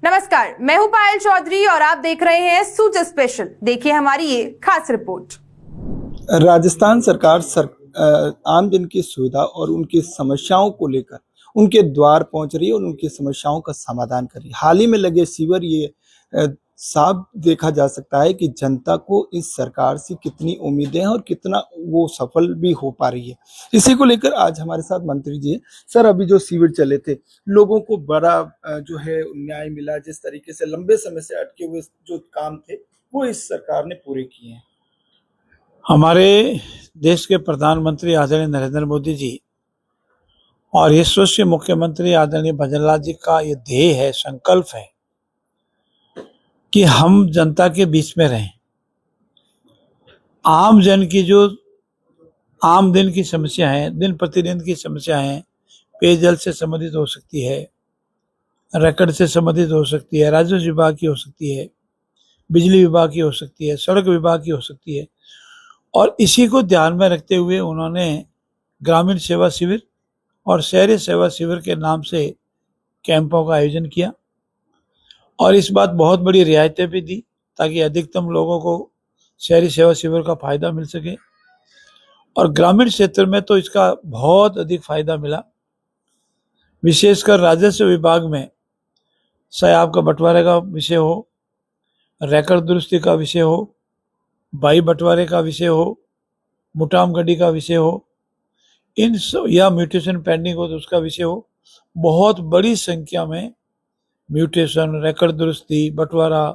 नमस्कार, मैं हूं पायल चौधरी और आप देख रहे हैं सूचना स्पेशल। देखिए हमारी ये खास रिपोर्ट। राजस्थान सरकार आम जन की सुविधा और उनकी समस्याओं को लेकर उनके द्वार पहुंच रही है और उनकी समस्याओं का समाधान कर रही है। हाल ही में लगे सीवर ये साफ देखा जा सकता है कि जनता को इस सरकार से कितनी उम्मीदें हैं और कितना वो सफल भी हो पा रही है। इसी को लेकर आज हमारे साथ मंत्री जी हैं। सर, अभी जो सीवर चले थे, लोगों को बड़ा जो है न्याय मिला। जिस तरीके से लंबे समय से अटके हुए जो काम थे वो इस सरकार ने पूरे किए हैं। हमारे देश के प्रधानमंत्री आदरणीय नरेंद्र मोदी जी और यशस्वी मुख्यमंत्री आदरणीय भजनलाल जी का ये ध्येय है, संकल्प है कि हम जनता के बीच में रहें। आम जन की जो आम दिन की समस्या है, दिन प्रतिदिन की समस्या है, पेयजल से संबंधित हो सकती है, रकड़ से संबंधित हो सकती है, राजस्व विभाग की हो सकती है, बिजली विभाग की हो सकती है, सड़क विभाग की हो सकती है। और इसी को ध्यान में रखते हुए उन्होंने ग्रामीण सेवा शिविर और शहरी सेवा शिविर के नाम से कैंपों का आयोजन किया और इस बात बहुत बड़ी रियायतें भी दी ताकि अधिकतम लोगों को शहरी सेवा शिविर का फायदा मिल सके। और ग्रामीण क्षेत्र में तो इसका बहुत अधिक फायदा मिला। विशेषकर राजस्व विभाग में चाहे आपका बंटवारे का विषय हो, रिकॉर्ड दुरुस्ती का विषय हो, भाई बंटवारे का विषय हो, मुटाम गड्डी का विषय हो, या म्यूटेशन पेंडिंग हो तो उसका विषय हो, बहुत बड़ी संख्या में म्यूटेशन, रिकॉर्ड दुरुस्ती, बंटवारा,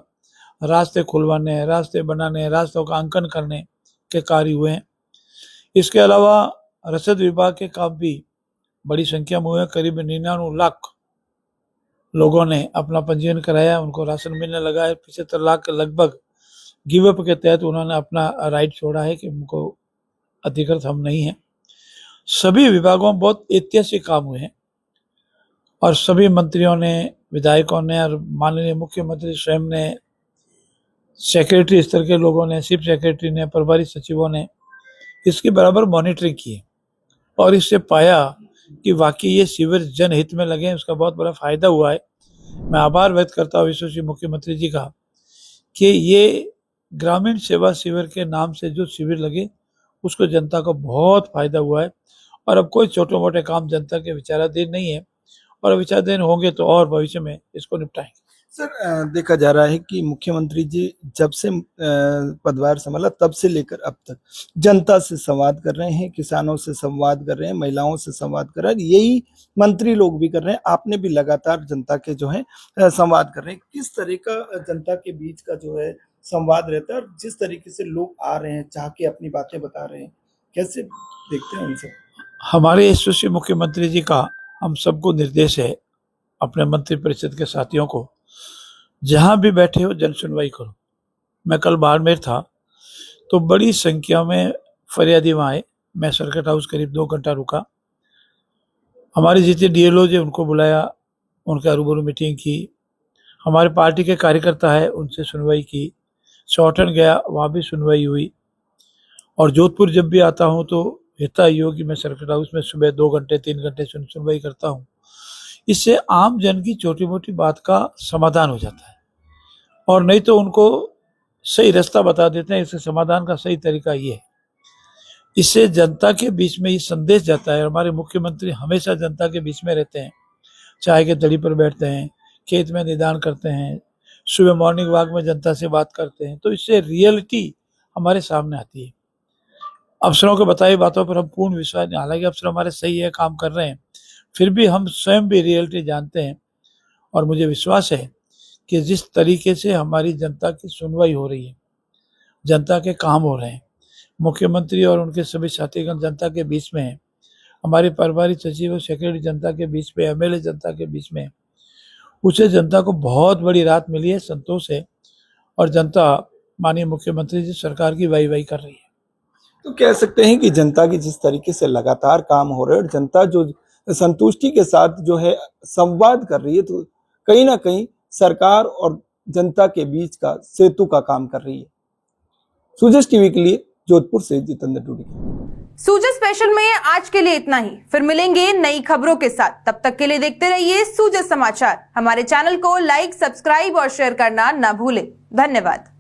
रास्ते खुलवाने, रास्ते बनाने, रास्तों का अंकन करने के कार्य हुए हैं। इसके अलावा रसद विभाग के काम भी बड़ी संख्या में हुए। करीब 99 लाख लोगों ने अपना पंजीयन कराया, उनको राशन मिलने लगा है। 75 लाख के लगभग गिव अप के तहत उन्होंने अपना राइट छोड़ा है कि उनको अधिकृत हम नहीं हैं। सभी विभागों में बहुत ऐतिहासिक काम हुए हैं और सभी मंत्रियों ने, विधायकों ने और माननीय मुख्यमंत्री स्वयं ने, सेक्रेटरी स्तर के लोगों ने, चीफ सेक्रेटरी ने, प्रभारी सचिवों ने इसकी बराबर मॉनिटरिंग की और इससे पाया कि वाकई ये शिविर जनहित में लगे, उसका बहुत बड़ा फायदा हुआ है। मैं आभार व्यक्त करता हूँ यशस्वी मुख्यमंत्री जी का कि ये ग्रामीण सेवा शिविर के नाम से जो शिविर लगे उसको जनता को बहुत फायदा हुआ है। और अब कोई छोटे मोटे काम जनता के विचाराधीन नहीं है और विचाराधीन होंगे तो और भविष्य में इसको निपटाएंगे। सर, देखा जा रहा है कि मुख्यमंत्री जी जब से पदभार संभाला तब से लेकर अब तक जनता से संवाद कर रहे हैं, किसानों से संवाद कर रहे हैं, महिलाओं से संवाद कर रहे हैं। यही मंत्री लोग भी कर रहे हैं। आपने भी लगातार जनता के जो है संवाद कर रहे हैं। किस तरह का जनता के बीच का जो है संवाद रहता है और जिस तरीके से लोग आ रहे हैं, चाह के अपनी बातें बता रहे हैं, कैसे देखते हैं उनसे? हमारे यशस्वी मुख्यमंत्री जी का हम सबको निर्देश है, अपने मंत्री परिषद के साथियों को, जहां भी बैठे हो जन सुनवाई करो। मैं कल बाड़मेर था तो बड़ी संख्या में फरियादी वहाँ आए। मैं सर्किट हाउस करीब 2 घंटा रुका। हमारे जितने डीएलओ जी उनको बुलाया, उनके रूबरू मीटिंग की। हमारे पार्टी के कार्यकर्ता है उनसे सुनवाई की। चौटन गया, वहाँ भी सुनवाई हुई। और जोधपुर जब भी आता हूँ तो होता ही हो कि मैं सर्किट हाउस में सुबह 2 घंटे 3 घंटे सुनवाई करता हूँ। इससे आम जन की छोटी मोटी बात का समाधान हो जाता है और नहीं तो उनको सही रास्ता बता देते हैं। इसके समाधान का सही तरीका ये है। इससे जनता के बीच में ये संदेश जाता है। हमारे मुख्यमंत्री हमेशा जनता के बीच में रहते हैं, चाय के दड़ी पर बैठते हैं, खेत में निदान करते हैं, सुबह मॉर्निंग वॉक में जनता से बात करते हैं। तो इससे रियलिटी हमारे सामने आती है। अफसरों के बताई बातों पर हम पूर्ण विश्वास नहीं, हालांकि अफसर हमारे सही है, काम कर रहे हैं, फिर भी हम स्वयं भी रियलिटी जानते हैं। और मुझे विश्वास है कि जिस तरीके से हमारी जनता की सुनवाई हो रही है, जनता के काम हो रहे हैं, मुख्यमंत्री और उनके सभी साथीगण जनता के बीच में है, हमारे प्रभारी सचिव और सेक्रेटरी जनता के बीच में, एमएलए जनता के बीच में, उससे जनता को बहुत बड़ी राहत मिली है, संतोष है और जनता माननीय मुख्यमंत्री जी सरकार की वाई कर रही है। तो कह सकते हैं कि जनता की जिस तरीके से लगातार काम हो रहे हैं और जनता जो संतुष्टि के साथ जो है संवाद कर रही है, तो कहीं ना कहीं सरकार और जनता के बीच का सेतु का काम कर रही है। सूजस टीवी के लिए जोधपुर से जितेंद्र डूडी। सूजा स्पेशल में आज के लिए इतना ही, फिर मिलेंगे नई खबरों के साथ। तब तक के लिए देखते रहिए सूजा समाचार। हमारे चैनल को लाइक, सब्सक्राइब और शेयर करना ना भूलें। धन्यवाद।